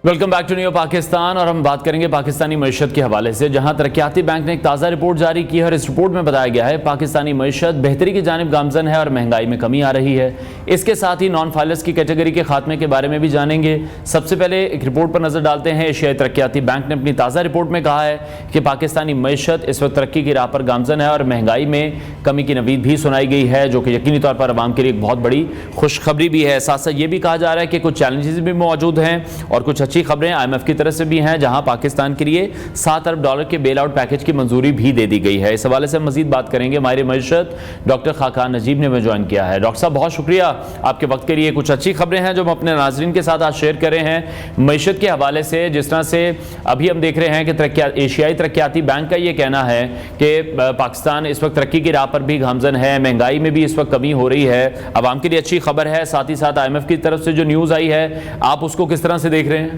Welcome back to new Pakistan, اور ہم بات کریں گے پاکستانی معیشت کے حوالے سے، جہاں ترقیاتی بینک نے ایک تازہ رپورٹ جاری کی ہے اور اس رپورٹ میں بتایا گیا ہے پاکستانی معیشت بہتری کی جانب گامزن ہے اور مہنگائی میں کمی آ رہی ہے۔ اس کے ساتھ ہی نان فائلرز کی کیٹیگری کے خاتمے کے بارے میں بھی جانیں گے۔ سب سے پہلے ایک رپورٹ پر نظر ڈالتے ہیں۔ ایشیائی ترقیاتی بینک نے اپنی تازہ رپورٹ میں کہا ہے کہ پاکستانی معیشت اس وقت ترقی کی راہ پر گامزن ہے اور مہنگائی میں کمی کی نوید بھی سنائی گئی ہے، جو کہ یقینی طور پر عوام کے لیے ایک بہت بڑی خوشخبری بھی ہے۔ ساتھ ساتھ یہ بھی کہا جا رہا ہے کہ کچھ چیلنجز بھی موجود ہیں اور کچھ اچھی خبریں IMF کی طرف سے بھی ہیں، جہاں پاکستان کے لیے $7 ارب کے بیل آؤٹ پیکج کی منظوری بھی دے دی گئی ہے۔ اس حوالے سے مزید بات کریں گے۔ ماہر معیشت ڈاکٹر خاقان نجیب نے ہمیں جوائن کیا ہے۔ ڈاکٹر صاحب بہت شکریہ آپ کے وقت کے لیے۔ کچھ اچھی خبریں ہیں جو ہم اپنے ناظرین کے ساتھ آج شیئر کر رہے ہیں معیشت کے حوالے سے، جس طرح سے ابھی ہم دیکھ رہے ہیں کہ ایشیائی ترقیاتی بینک کا یہ کہنا ہے کہ پاکستان اس وقت ترقی کی راہ پر بھی گامزن ہے، مہنگائی میں بھی اس وقت کمی ہو رہی ہے، عوام کے لیے اچھی خبر ہے۔ ساتھ ہی ساتھ IMF کی طرف سے جو نیوز آئی ہے، آپ اس کو کس طرح سے دیکھ رہے ہیں؟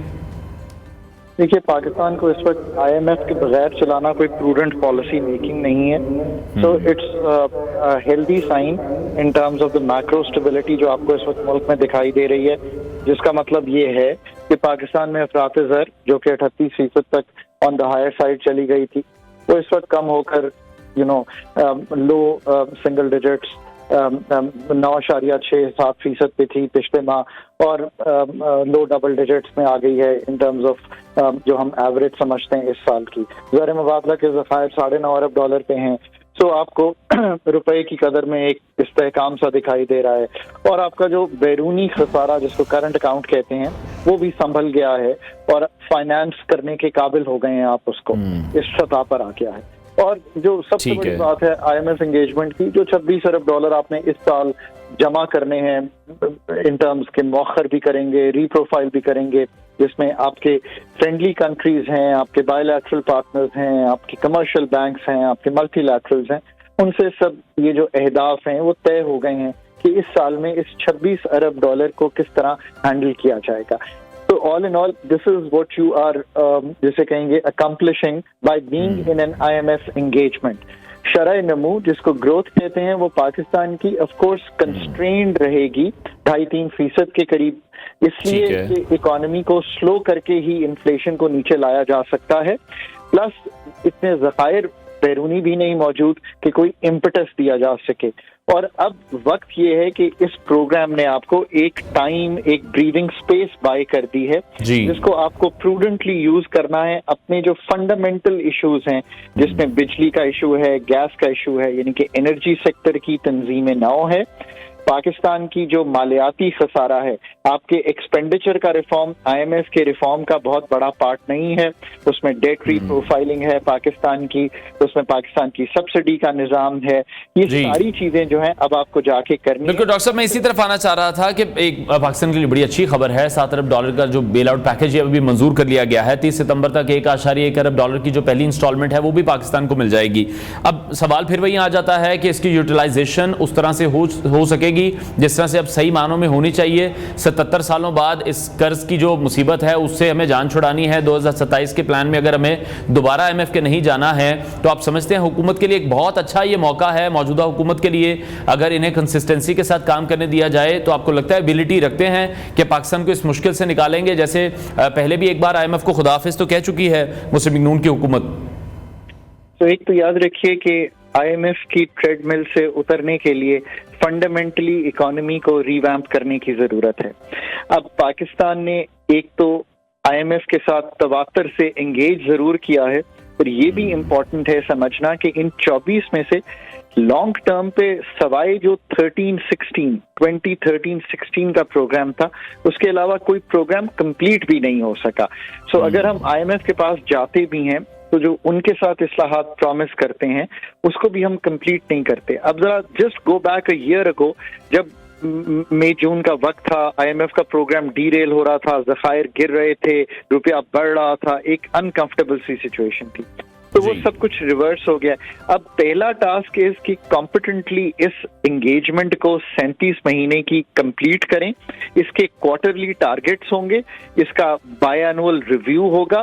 دیکھیے، پاکستان کو اس وقت IMF کے بغیر چلانا کوئی پروڈنٹ پالیسی میکنگ نہیں ہے، so it's healthy sign in terms of the macro stability جو آپ کو اس وقت ملک میں دکھائی دے رہی ہے، جس کا مطلب یہ ہے کہ پاکستان میں افراط زر جو کہ 38% تک آن دا ہائر سائڈ چلی گئی تھی، وہ اس وقت کم ہو کر لو سنگل ڈیجٹس 9.67% پہ تھی پچھلے ماہ، اور لو ڈبل ڈیجٹس میں آ گئی ہے ان ٹرمز آف جو ہم ایوریج سمجھتے ہیں اس سال کی۔ زر مبادلہ کے ذخائر $9.5 ارب پہ ہیں، سو آپ کو روپے کی قدر میں ایک استحکام سا دکھائی دے رہا ہے، اور آپ کا جو بیرونی خسارہ جس کو کرنٹ اکاؤنٹ کہتے ہیں وہ بھی سنبھل گیا ہے اور فائنانس کرنے کے قابل ہو گئے ہیں، آپ اس کو اس سطح پر آ گیا ہے۔ اور جو سب سے بڑی بات ہے IMF انگیجمنٹ کی، جو $26 ارب آپ نے اس سال جمع کرنے ہیں ان ٹرمز کے، مؤخر بھی کریں گے، ری پروفائل بھی کریں گے، جس میں آپ کے فرینڈلی کنٹریز ہیں، آپ کے بائی لیٹرل پارٹنرز ہیں، آپ کے کمرشل بینکس ہیں، آپ کے ملٹی لیٹرلز ہیں، ان سے سب یہ جو اہداف ہیں وہ طے ہو گئے ہیں کہ اس سال میں اس $26 ارب کو کس طرح ہینڈل کیا جائے گا۔ So all in all, this is what you are جسے کہیں گے accomplishing by being in an IMF engagement۔ شرح نمو جس کو گروتھ کہتے ہیں، وہ پاکستان کی آف کورس کنسٹرینڈ رہے گی 2.5-3% کے قریب، اس لیے کہ اکانومی کو سلو کر کے ہی انفلیشن کو نیچے لایا جا سکتا ہے، پلس اتنے ذخائر بیرونی بھی نہیں موجود کہ کوئی امپٹس دیا جا سکے۔ اور اب وقت یہ ہے کہ اس پروگرام نے آپ کو ایک ٹائم، ایک بریدنگ سپیس بائی کر دی ہے، جس کو آپ کو پروڈنٹلی یوز کرنا ہے اپنے جو فنڈامنٹل ایشوز ہیں، جس میں بجلی کا ایشو ہے، گیس کا ایشو ہے، یعنی کہ انرجی سیکٹر کی تنظیم نو ہے، پاکستان کی جو مالیاتی خسارہ ہے، آپ کے ایکسپینڈیچر کا ریفارم IMF کے ریفارم کا بہت بڑا پارٹ نہیں ہے، اس میں ڈیٹ ری پروفائلنگ ہے پاکستان کی، اس میں پاکستان کی سبسڈی کا نظام ہے، یہ ساری چیزیں جو ہیں اب آپ کو جا کے کرنی۔ بالکل ڈاکٹر صاحب، میں اسی طرف آنا چاہ رہا تھا کہ ایک پاکستان کے لیے بڑی اچھی خبر ہے، $7 ارب کا جو بیل آؤٹ پیکج ہے وہ بھی منظور کر لیا گیا ہے۔ 30 ستمبر تک $1.1 ارب کی جو پہلی انسٹالمنٹ ہے وہ بھی پاکستان کو مل جائے گی۔ اب سوال پھر وہی آ جاتا ہے کہ اس کی یوٹیلائزیشن اس طرح سے ہو سکے گی جس طرح سے اب صحیح معنوں میں ہونی چاہیے؟ 77 سالوں بعد اس قرض کی جو مصیبت ہے اس سے ہمیں جان چھڑانی ہے۔ 2027 کے پلان میں اگر ہمیں دوبارہ IMF کے نہیں جانا ہے تو آپ سمجھتے ہیں حکومت کے لیے ایک بہت اچھا یہ موقع ہے، موجودہ حکومت کے لیے، اگر انہیں کنسسٹنسی کے ساتھ کام کرنے دیا جائے تو آپ کو لگتا ہے ایبیلٹی رکھتے ہیں کہ پاکستان کو اس مشکل سے نکالیں گے؟ جیسے پہلے بھی ایک بار IMF کو خداحافظ تو کہہ چکی ہے مسلم لیگ نون کی حکومت۔ تو ایک تو یاد رکھیے کہ IMF کی ٹریڈ مل سے اترنے کے لیے فنڈامنٹلی اکانومی کو ریویمپ کرنے کی ضرورت ہے۔ اب پاکستان نے ایک تو IMF کے ساتھ تواتر سے انگیج ضرور کیا ہے، اور یہ بھی امپورٹنٹ ہے سمجھنا کہ ان 24 میں سے لانگ ٹرم پہ سوائے جو 2013-16 کا پروگرام تھا، اس کے علاوہ کوئی پروگرام کمپلیٹ بھی نہیں ہو سکا۔ سو اگر ہم IMF کے پاس جاتے بھی ہیں تو جو ان کے ساتھ اصلاحات پرومس کرتے ہیں اس کو بھی ہم کمپلیٹ نہیں کرتے۔ اب ذرا just go back a year ago, جب مئی جون کا وقت تھا، IMF کا پروگرام ڈی ریل ہو رہا تھا، ذخائر گر رہے تھے، روپیہ بڑھ رہا تھا، ایک انکمفرٹیبل سی سچویشن تھی، تو وہ سب کچھ ریورس ہو گیا۔ اب پہلا ٹاسک ہے کہ کمپیٹنٹلی اس انگیجمنٹ کو 37 مہینے کی کمپلیٹ کریں، اس کے کوارٹرلی ٹارگیٹس ہوں گے، اس کا بائی اینول ریویو ہوگا،